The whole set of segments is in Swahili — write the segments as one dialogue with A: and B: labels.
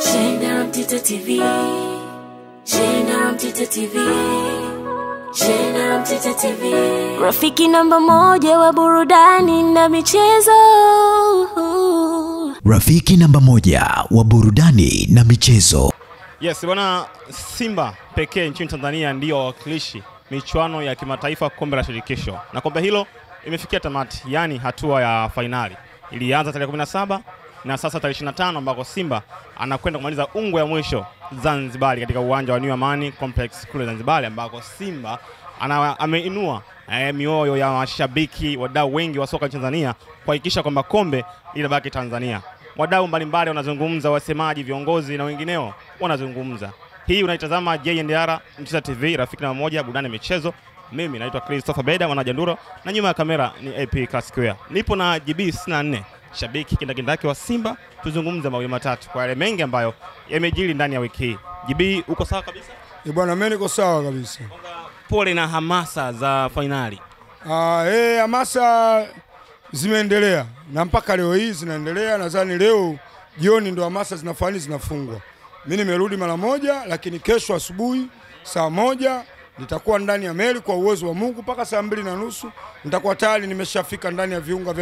A: Shenda Mtito TV, Shenda Mtito TV, Shenda Mtito TV, rafiki namba moja wa burudani na michezo.
B: Rafiki namba moja wa burudani na michezo.
C: Yes, bwana, Simba pekee nchini Tanzania ndio wakilishi michuano ya kimataifa kombe la shirikisho. Na kombe hilo imefikia tamati, yani hatua ya finali. Ilianza tarehe 17 na sasa tarehe 25 ambako Simba anakwenda kumaliza ungo ya mwisho Zanzibar katika uwanja wa New Amani Complex kule Zanzibar, ambako Simba ameinua mioyo ya mashabiki, wadau wengi wa soka Tanzania kuhakikisha kwamba kombe linabaki Tanzania. Wadau mbalimbali wanazungumza, wasemaji, viongozi na wengineo wanazungumza. Hii unaitazama JNDR Mtito TV, rafiki namba moja burudani michezo. Mimi naitwa Christopher Beda Mwanajanduro, na nyuma ya kamera ni AP Kasquare. Nipo na GB 64, shabiki kindakindaki wa Simba. Tuzungumze mawili matatu kwa yale mengi ambayo yamejiri ndani ya wiki hii. GB, uko sawa kabisa?
D: Bwana, mimi niko sawa kabisa.
C: Pole na hamasa za finali.
D: Hamasa zimeendelea na mpaka leo hii zinaendelea. Nadhani leo jioni ndo hamasa zinafungwa. Mimi nimerudi mara moja, lakini kesho asubuhi saa 1 nitakuwa ndani ya meli kwa uwezo wa Mungu mpaka saa 2:30 nitakuwa tayari nimeshafika ndani ya viunga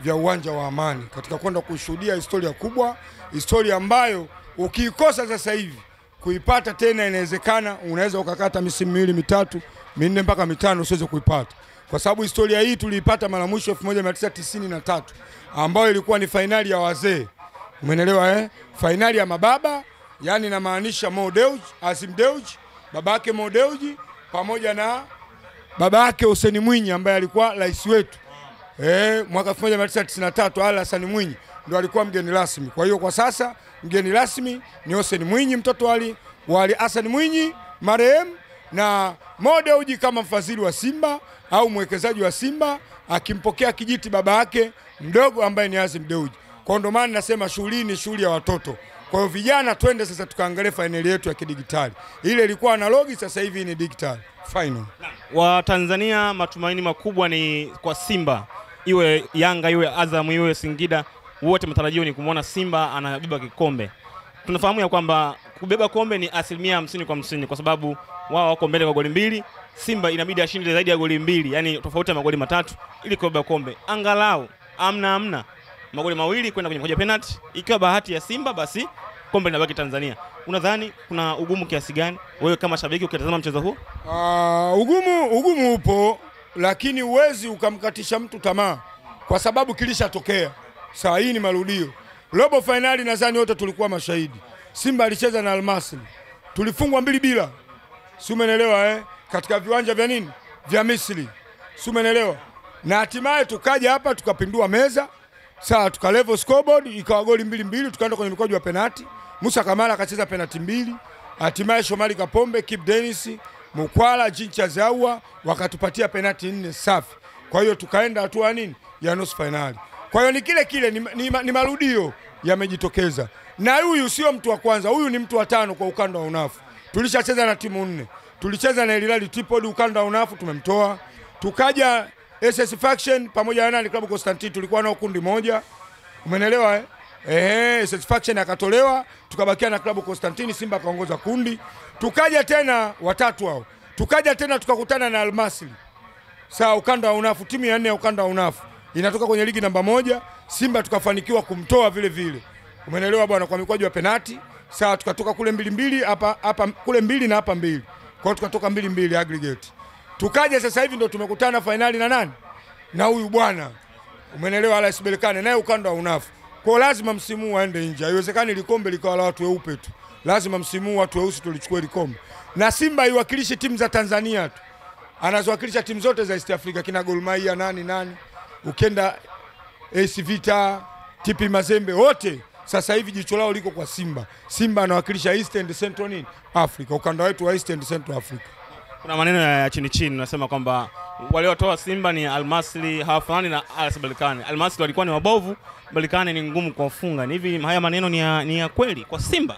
D: vya uwanja wa Amani katika kwenda kushuhudia historia kubwa, historia ambayo ukiikosa sasa hivi kuipata tena inawezekana unaweza ukakata misimu 2, 3, 4 mpaka 5 usiweze kuipata, kwa sababu historia hii tuliipata mara mwisho 1993 ambayo ilikuwa ni finali ya wazee. Umeelewa Finali ya mababa, yani inamaanisha Mo Dewji, Azim Dewji, babake Mo Dewji pamoja na babake Hussein Mwinyi ambaye alikuwa rais wetu. Mwaka 1993 Ali Hassan Mwinyi ndo alikuwa mgeni rasmi. Kwa hiyo kwa sasa mgeni rasmi ni Hussein Mwinyi, mtoto wa Ali Hassan Mwinyi marehemu, na Mo Dewji kama mfadhili wa Simba au mwekezaji wa Simba akimpokea kijiti baba yake mdogo ambaye ni Azim Dewji. Kwa ndo maana nasema shughuli ni shughuli ya watoto. Kwa hiyo vijana, twende sasa tukaangalie finali yetu ya kidigitali. Ile ilikuwa analogi, sasa hivi ni digital final.
C: Wa Tanzania matumaini makubwa ni kwa Simba. Iwe Yanga, iwe Azam, iwe Singida, wote matarajio ni kumuona Simba anabeba kikombe. Tunafahamu ya kwamba kubeba kombe ni 50% kwa sababu wao wako mbele kwa goli 2, Simba inabidi ashinde zaidi ya goli 2, yani tofauti ya magoli 3 ili kubeba kombe. Angalau amna magoli 2 kwenda kwenye moja penalty. Ikiwa bahati ya Simba, basi kombe linabaki Tanzania. Unadhani kuna ugumu kiasi gani wewe kama shabiki ukitazama mchezo huu?
D: Ugumu upo, lakini uwezi ukamkatisha mtu tamaa kwa sababu kilishatokea. Saa hii ni marudio. Robo finali nadhani wote tulikuwa mashahidi. Simba alicheza na Al Masry. Tulifungwa 2-0. Si umeelewa katika viwanja vya Misri. Si umeelewa? Na hatimaye tukaja hapa tukapindua meza. Sasa tukalevel scoreboard ikawa goli 2-2, tukaenda kwenye mikwaju ya penalti. Musa Kamara akacheza penalti 2. Hatimaye Shomari Kapombe, Kip Dennis, Mukwala, Jincha Zawa wakatupatia penalti 4 safi. Kwa hiyo tukaenda hatua ya nusu finali. Kwa hiyo ni kile ni marudio yamejitokeza. Na huyu sio mtu wa kwanza, huyu ni mtu wa 5 kwa ukanda wa unafu. Tulishacheza na timu 4. Tulicheza na Hilal Tripoli ukanda wa unafu, tumemtoa. Tukaja SS Faction pamoja na Club Constantine, tulikuwa nao kundi moja. Umeelewa SS Faction akatolewa, tukabakia na Club Constantine, Simba kaongoza kundi. Tukaja tena watatu hao. Tukaja tena tukakutana na Al Masry. Sasa ukanda wa unafu, timu ya 4 ya ukanda wa unafu inatoka kwenye ligi namba 1, Simba tukafanikiwa kumtoa vile. Umeelewa bwana, kwa mikwaju ya penalti. Sasa tukatoka kule 2-2 hapa kule 2 na hapa 2. Kwa hiyo tukatoka 2-2 aggregate. Tukaja sasa hivi ndo tumekutana finali na nani? Na huyu bwana. Umeelewa, RS Berkane naye ukanda wa unafu. Kwa lazima msimu waende nje. Haiwezekani likombe likawa la watu weupe tu. Lazima msimu watu weusi tulichukue likombe. Na Simba haiwakilishi timu za Tanzania tu. Anaziwakilisha timu zote za East Africa, kina Gor Mahia nani. Ukenda AC Vita, TP Mazembe, wote sasa hivi jicho lao liko kwa Simba. Simba anawakilisha East and Central Africa, ukanda wetu wa East and Central Africa.
C: Kuna maneno ya chini nasema kwamba wale watoa Simba ni Al Masry, hawafanani na RS Berkane. Al Masry walikuwa ni wabovu, Berkane ni ngumu kuwafunga. Ni hivi haya maneno ni ya kweli kwa Simba?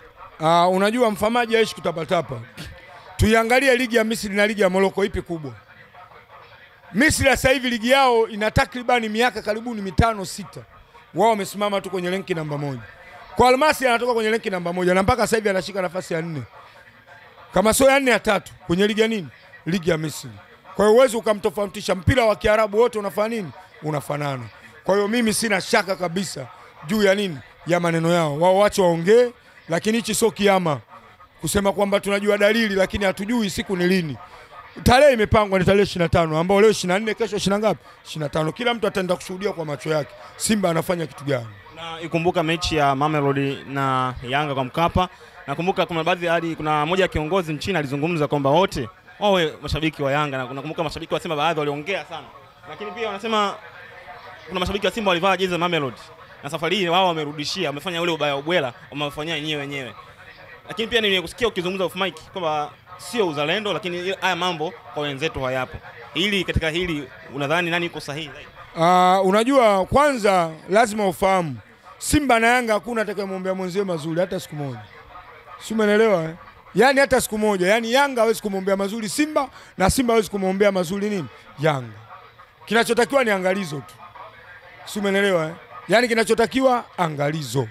D: Unajua mfamaji aishi kutapatapa. Tuiangalie ligi ya Misri na ligi ya Morocco, ipi kubwa? Misri sasa hivi ligi yao ina takribani miaka karibuni 5-6. Wao wamesimama tu kwenye renki namba 1. Kwa Almasi anatoka kwenye renki namba 1 na mpaka sasa hivi anashika nafasi ya 4. Kama sio ya 4 ya 3 kwenye ligi ya nini? Ligi ya Misri. Kwa hiyo uwezo ukamtofautisha, mpira wa Kiarabu wote unafanya nini? Unafanana. Kwa hiyo mimi sina shaka kabisa juu ya nini? Ya maneno yao. Wao wache waongee, lakini hichi sio kiama. Kusema kwamba tunajua dalili lakini hatujui siku ni lini. Tarehe imepangwa ni tarehe 25 ambao leo 24, kesho 20 ngapi? 25. Kila mtu ataenda kushuhudia kwa macho yake Simba anafanya kitu gani.
C: Na ikumbuka mechi ya Mamelodi na Yanga kwa Mkapa. Nakumbuka kuna mmoja ya kiongozi mchina alizungumza kwamba wote wawe mashabiki wa Yanga, na nakumbuka mashabiki wa Simba baadhi waliongea sana. Lakini pia wanasema kuna mashabiki wa Simba walivaa jezi za Mamelodi. Na safari hii wao wamerudishia, wamefanya ule ubaya ubwela, wamefanyia wenyewe. Lakini pia nimekusikia ukizungumza off mic kwamba sio uzalendo, lakini haya mambo kwa wenzetu hayapo. Katika hili unadhani nani yuko sahihi zaidi?
D: Unajua kwanza lazima ufahamu Simba na Yanga hakuna atakayemwombea mwenzie mazuri hata siku moja. Si umeelewa eh? Yaani hata siku moja. Yaani Yanga hawezi kumwombea mazuri Simba na Simba hawezi kumwombea mazuri nini? Yanga. Kinachotakiwa ni angalizo tu. Si umeelewa eh? Yaani kinachotakiwa angalizo.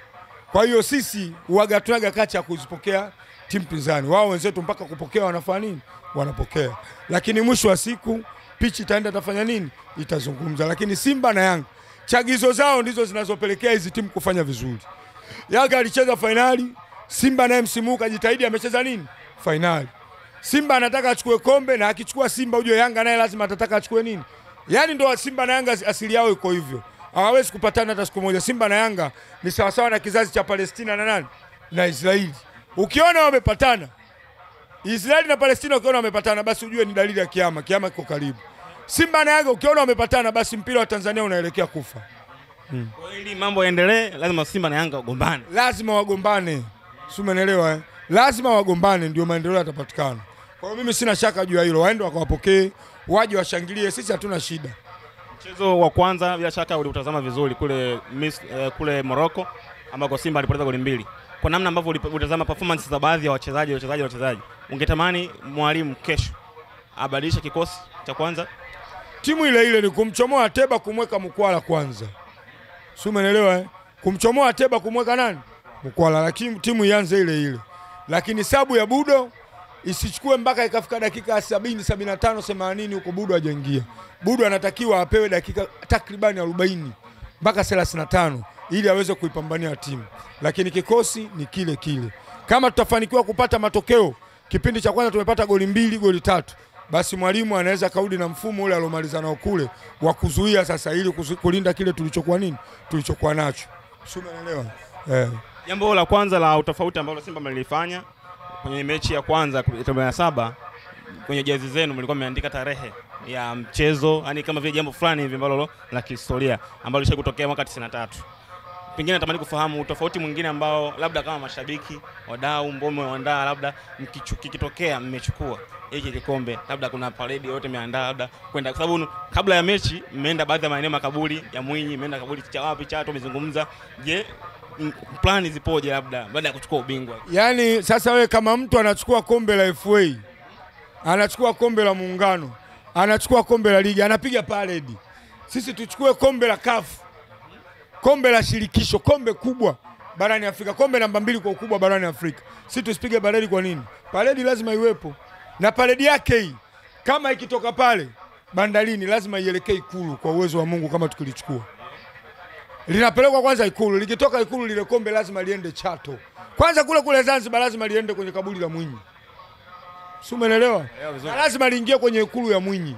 D: Kwa hiyo sisi huaga tunaga kacha kuzipokea timu pinzani. Wao wenzetu mpaka kupokea wanafanya nini? Wanapokea. Lakini mwisho wa siku pichi itaenda tafanya nini? Itazungumza. Lakini Simba na Yanga chagizo zao ndizo zinazopelekea hizi timu kufanya vizuri. Yanga alicheza finali, Simba naye msimu huu kajitahidi amecheza nini? Finali. Simba anataka achukue kombe na akichukua Simba ujue Yanga naye lazima atataka achukue nini? Yaani ndio Simba na Yanga asili yao iko hivyo. Hawawezi kupatana hata siku moja. Simba na Yanga ni sawa sawa na kizazi cha Palestina na nani? Na Israeli. Ukiona wamepatana, Israeli na Palestina ukiona wamepatana basi ujue ni dalili ya kiama. Kiama kiko karibu. Simba na Yanga ukiona wamepatana basi mpira wa Tanzania unaelekea kufa.
C: Kwa ili mambo yaendelee lazima Simba na Yanga wagombane.
D: Lazima wagombane. Si umeelewa eh? Lazima wagombane ndio maendeleo yatapatikana. Kwa hiyo mimi sina shaka juu ya hilo. Waende wakawapokee, waje washangilie, sisi hatuna shida.
C: Mchezo wa kwanza bila shaka uliutazama vizuri kule Morocco ambako Simba alipoteza goli 2. Kwa namna ambavyo ulitazama performance za baadhi ya wachezaji, ungetamani mwalimu kesho abadilishe kikosi cha kwanza?
D: Timu ile ni kumchomoa Ateba kumweka Mkwala kwanza. Si umeelewa eh? Kumchomoa Ateba kumweka nani? Mkwala, lakini timu ianze ile. Lakini sabu ya Budo isichukue mpaka ikafika dakika 70, 75, 80 huko Budo hajaingia. Budo anatakiwa apewe dakika takribani 40 mpaka 35 ili aweze kuipambania timu. Lakini kikosi ni kile. Kama tutafanikiwa kupata matokeo, kipindi cha kwanza tumepata goli 2, goli 3. Basi mwalimu anaweza kaudi na mfumo ule alomaliza nao kule wa kuzuia sasa ili kulinda kile tulichokuwa nacho. Sio umeelewa?
C: Jambo la kwanza la utofauti ambalo Simba mlilifanya kwenye mechi ya kwanza ya 7 kwenye jezi zenu mlikuwa mmeandika tarehe ya mchezo, yani kama vile jambo fulani hivi ambalo la kihistoria ambalo lishakutokea mwaka 93. Pengine natamani kufahamu utofauti mwingine ambao labda kama mashabiki, wadau, mbome waandaa labda mkikitokea mmechukua hiki kikombe, labda kuna parade yote mmeandaa labda kwenda, kwa sababu kabla ya mechi mmeenda baadhi ya maeneo makaburi ya Mwinyi, mmeenda kaburi cha wapi Chato mmezungumza. Je, plani zipoje labda baada ya kuchukua ubingwa?
D: Yaani sasa wewe kama mtu anachukua kombe la FA, anachukua kombe la Muungano, anachukua kombe la ligi, anapiga parade. Sisi tuchukue kombe la CAF, kombe la shirikisho, kombe kubwa barani Afrika, kombe namba 2 kwa ukubwa barani Afrika. Sisi tusipige parade kwa nini? Parade lazima iwepo. Na parade yake hii kama ikitoka pale bandarini lazima ielekee Ikulu kwa uwezo wa Mungu kama tukilichukua. Linapelekwa kwanza Ikulu, likitoka Ikulu lile kombe lazima liende Chato. Kwanza kule Zanzibar lazima liende kwenye kaburi la Mwinyi. Si umeelewa? Lazima liingie kwenye Ikulu ya Mwinyi.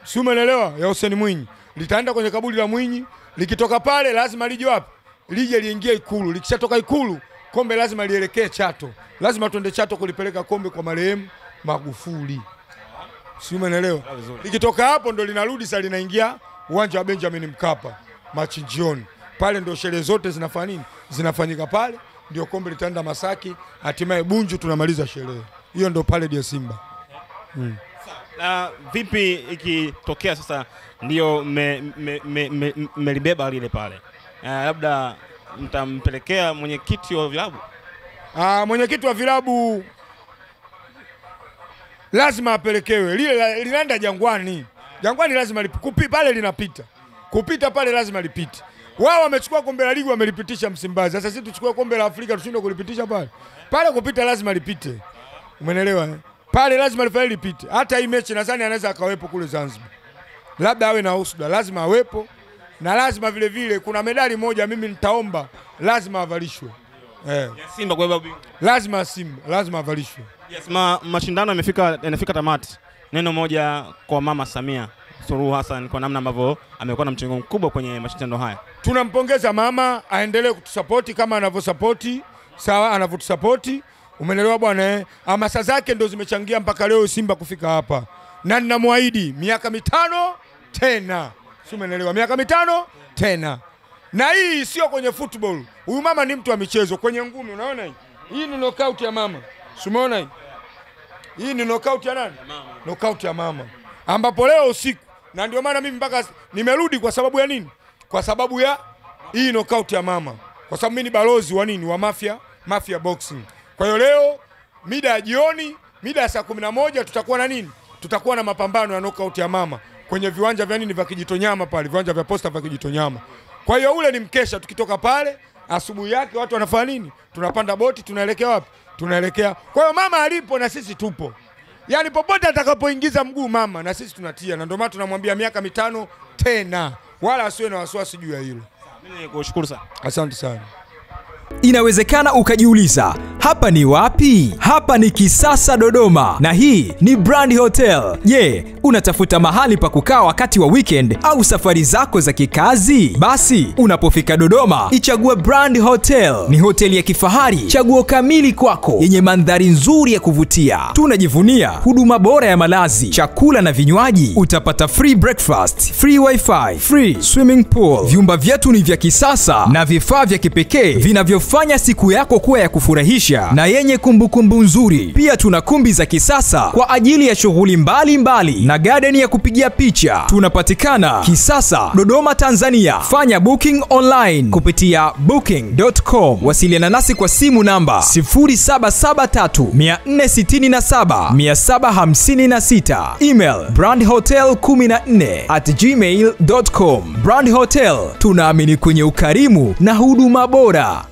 D: Si umeelewa? Ya Hussein Mwinyi. Litaenda kwenye kaburi la Mwinyi, likitoka pale lazima lije wapi? Lije liingie Ikulu. Likishatoka Ikulu, kombe lazima lielekee Chato. Lazima tuende Chato kulipeleka kombe kwa marehemu Magufuli. Si umeelewa? Likitoka hapo ndo linarudi sasa linaingia uwanja wa Benjamin Mkapa machinjioni. Pale ndo sherehe zote zinafanya nini? Zinafanyika pale, ndio kombe litaenda Masaki, hatimaye Bunju tunamaliza sherehe. Hiyo ndo parade ya Simba.
C: Vipi ikitokea sasa ndio melibeba lile pale? Labda mtampelekea mwenyekiti wa vilabu?
D: Mwenyekiti wa vilabu lazima apelekewe. Lile linaenda Jangwani. Jangwani lazima pale linapita. Kupita pale lazima lipite. Wao wamechukua kombe la ligi wamelipitisha Msimbazi. Sasa sisi tuchukue kombe la Afrika tushindwe kulipitisha pale. Pale kupita lazima lipite. Umeelewa eh? Pale lazima lipite. Hata hii mechi nadhani anaweza akawepo kule Zanzibar. Labda awe na usda, lazima awepo. Na lazima vile vile kuna medali moja mimi nitaomba lazima avalishwe.
C: Simba kwa sababu
D: lazima Simba, lazima avalishwe.
C: Yes, mashindano yanafika tamati. Neno moja kwa Mama Samia Suluhu Hassan kwa namna ambavyo amekuwa na mchango mkubwa kwenye mashindano haya.
D: Tunampongeza mama, aendelee kutusapoti kama anavyosapoti, sawa anavyotusapoti. Umeelewa bwana Hamasa zake ndio zimechangia mpaka leo Simba kufika hapa. Na ninamwaahidi miaka 5 tena. Si umeelewa? Miaka 5 tena. Na hii sio kwenye football. Huyu mama ni mtu wa michezo. Kwenye ngumi unaona hii? Hii ni knockout ya mama. Si umeona hii? Hii ni knockout ya nani? Knockout ya mama. Ambapo leo usiku na ndio maana mimi mpaka nimerudi kwa sababu ya nini? Kwa sababu ya hii knockout ya mama. Kwa sababu mimi ni balozi wa nini? Wa Mafia Boxing. Kwa hiyo leo mida ya jioni, mida ya saa 11 tutakuwa na nini? Tutakuwa na mapambano ya knockout ya mama kwenye viwanja vya nini vya Kijitonyama pale, viwanja vya Posta vya Kijitonyama. Kwa hiyo ule ni mkesha, tukitoka pale asubuhi yake watu wanafanya nini? Tunapanda boti tunaelekea wapi? Tunaelekea. Kwa hiyo mama alipo na sisi tupo. Yaani popote atakapoingiza mguu mama na sisi tunatia, na ndio maana tunamwambia miaka 5 tena. Wala asiwe na wasiwasi juu ya hilo.
C: Mimi nikushukuru sana.
D: Asante sana.
B: Inawezekana ukajiuliza, hapa ni wapi? Hapa ni Kisasa Dodoma na hii ni Brand Hotel. Je, unatafuta mahali pa kukaa wakati wa weekend au safari zako za kikazi? Basi, unapofika Dodoma, ichague Brand Hotel. Ni hoteli ya kifahari, chaguo kamili kwako, yenye mandhari nzuri ya kuvutia. Tunajivunia huduma bora ya malazi, chakula na vinywaji. Utapata free breakfast, free wifi, free swimming pool. Vyumba vyetu ni vya kisasa na vifaa vya kipekee vinavyofanya siku yako kuwa ya kufurahisha na yenye kumbukumbu nzuri. Pia tuna kumbi za kisasa kwa ajili ya shughuli mbalimbali na garden ya kupigia picha. Tunapatikana Kisasa, Dodoma, Tanzania. Fanya booking online kupitia booking.com. Wasiliana nasi kwa simu namba 0773467756. Email brandhotel14@gmail.com. Brand Hotel, tunaamini kwenye ukarimu na huduma bora.